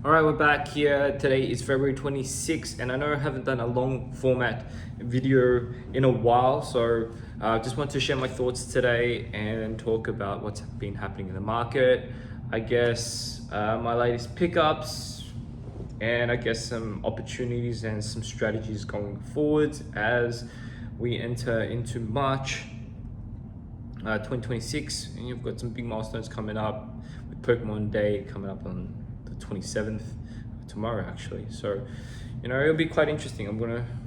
All right, we're back here. Today is February 26th, and I know I haven't done a long format video in a while, so just want to share my thoughts today and talk about what's been happening in the market. I guess my latest pickups, and I guess some opportunities and some strategies going forward as we enter into March 2026, and you've got some big milestones coming up with Pokemon Day coming up on the 27th, tomorrow actually. So it'll be quite interesting.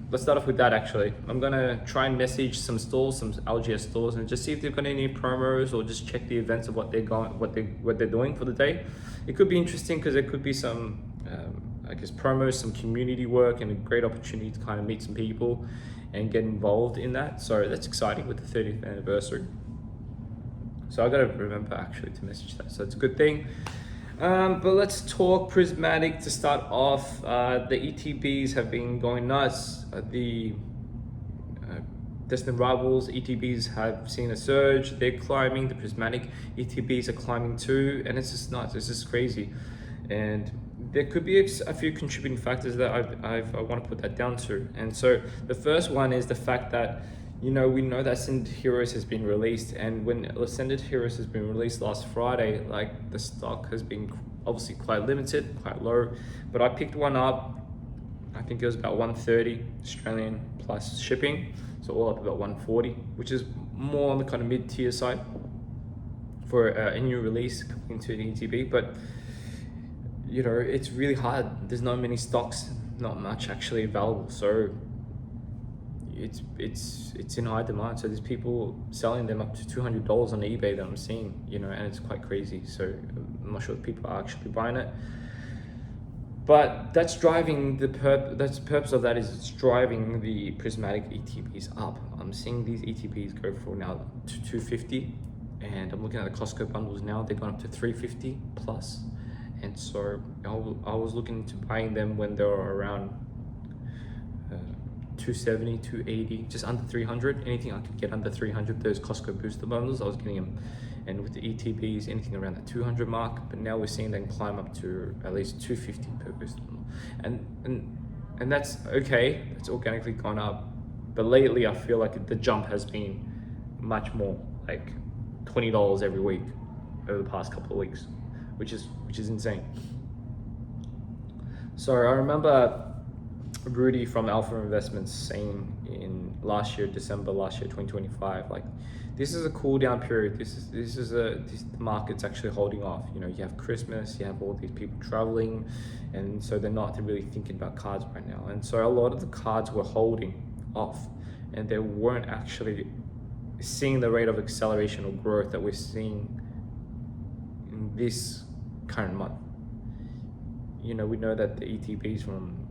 Let's start off with that. Actually, I'm gonna try and message some stores, some LGS stores, and just see if they've got any promos, or just check the events of what they're doing for the day. It could be interesting because there could be some I guess promos, some community work, and a great opportunity to kind of meet some people and get involved in that. So that's exciting with the 30th anniversary. So I gotta remember actually to message that. So it's a good thing. But let's talk Prismatic to start off. The ETBs have been going nuts. The distant rivals ETBs have seen a surge. They're climbing. The Prismatic ETBs are climbing too, and it's just nuts. It's just crazy. And there could be a few contributing factors that I want to put that down to. And so the first one is the fact that we know that Ascended Heroes has been released, and when Ascended Heroes has been released last Friday, like, the stock has been obviously quite limited, quite low. But I picked one up. I think it was about 130 Australian plus shipping, so all up about 140, which is more on the kind of mid-tier side for a new release coming into an ETB. But it's really hard. There's not many stocks, not much actually available. So it's in high demand. So there's people selling them up to $200 on eBay that I'm seeing, and it's quite crazy. So I'm not sure if people are actually buying it. But that's driving the purpose of that is it's driving the Prismatic ETBs up. I'm seeing these ETBs go for now to 250, and I'm looking at the Costco bundles now. They've gone up to 350 plus. And so I was looking into buying them when they were around 270, 280, just under 300. Anything I could get under 300, those Costco booster bundles, I was getting them. And with the ETBs, anything around that 200 mark. But now we're seeing them climb up to at least 250 per booster bundle. And that's okay. It's organically gone up. But lately, I feel like the jump has been much more, like $20 every week over the past couple of weeks, which is insane. So I remember Rudy from Alpha Investments saying in December last year, 2025, like, this is a cool down period. The market's actually holding off. You have Christmas, you have all these people traveling, and so they're not really thinking about cards right now. And so a lot of the cards were holding off, and they weren't actually seeing the rate of acceleration or growth that we're seeing in this current month. We know that the ETBs from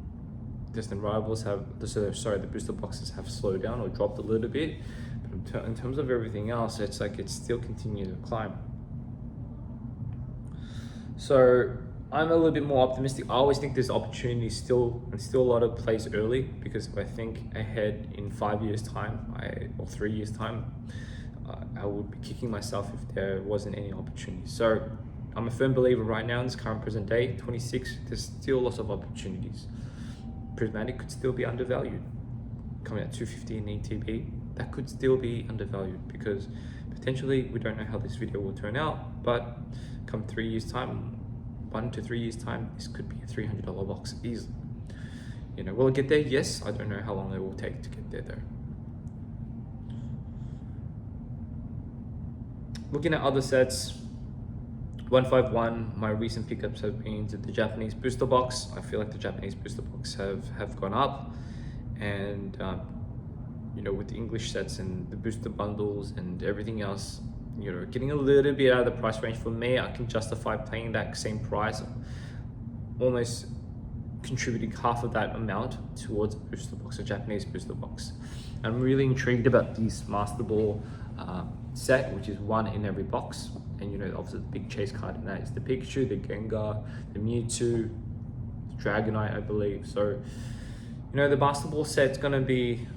distant rivals the booster boxes have slowed down or dropped a little bit, but in terms of everything else, it's like it's still continuing to climb. So I'm a little bit more optimistic. I always think there's opportunity still a lot of plays early, because if I think ahead in 5 years time or 3 years time, I would be kicking myself if there wasn't any opportunity. So I'm a firm believer right now in this current present day, 26, there's still lots of opportunities. Prismatic could still be undervalued. Coming at 250 in ETB, that could still be undervalued, because potentially we don't know how this video will turn out, but come 3 years time, 1 to 3 years time, this could be a $300 box easily. Will it get there? Yes. I don't know how long it will take to get there though. Looking at other sets, 151, my recent pickups have been to the Japanese booster box. I feel like the Japanese booster box have gone up, and with the English sets and the booster bundles and everything else, getting a little bit out of the price range. For me, I can justify paying that same price, almost contributing half of that amount towards a booster box, a Japanese booster box. I'm really intrigued about this Master Ball set, which is one in every box. And obviously the big chase card in that is the Pikachu, the Gengar, the Mewtwo, the Dragonite, I believe. So, the Master Ball set's gonna be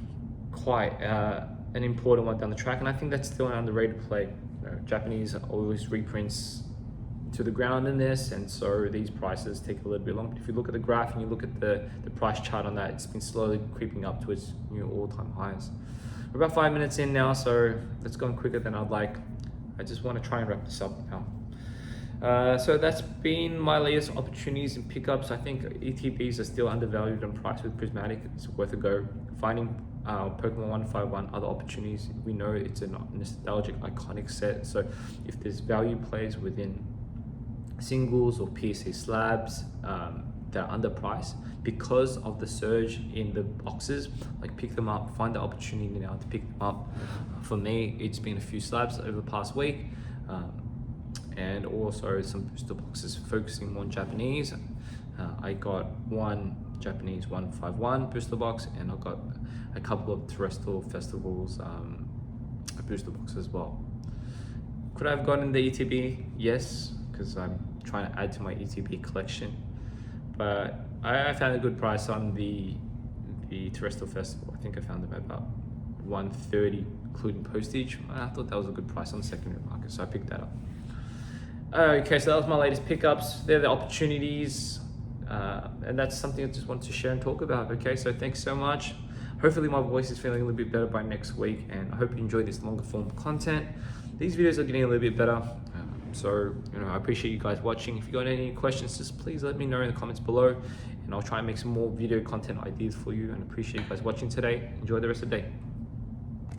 quite an important one down the track, and I think that's still an underrated play. Japanese always reprints to the ground in this, and so these prices take a little bit longer. If you look at the graph and you look at the price chart on that, it's been slowly creeping up to its new all-time highs. We're about 5 minutes in now, so it's gone quicker than I'd like. I just want to try and wrap this up now. So that's been my latest opportunities and pickups. I think ETBs are still undervalued and priced with Prismatic. It's worth a go. Finding Pokemon 151, other opportunities. We know it's a nostalgic, iconic set. So if there's value plays within singles or PSA slabs that are underpriced because of the surge in the boxes, like pick them up, find the opportunity now to pick them up. For me, it's been a few slabs over the past week. And also some booster boxes focusing on Japanese. I got one Japanese 151 booster box, and I got a couple of terrestrial festivals booster boxes as well. Could I have gotten the ETB? Yes, because I'm trying to add to my ETB collection. But I found a good price on the terrestrial festival. I think I found them at about 130 including postage. I thought that was a good price on the secondary market, so I picked that up. Okay, so that was my latest pickups. They're the opportunities, and that's something I just wanted to share and talk about. Okay, so thanks so much. Hopefully my voice is feeling a little bit better by next week, and I hope you enjoy this longer form content. These videos are getting a little bit better, so I appreciate you guys watching. If you got any questions, just please let me know in the comments below, and I'll try and make some more video content ideas for you, and appreciate you guys watching today. Enjoy the rest of the day.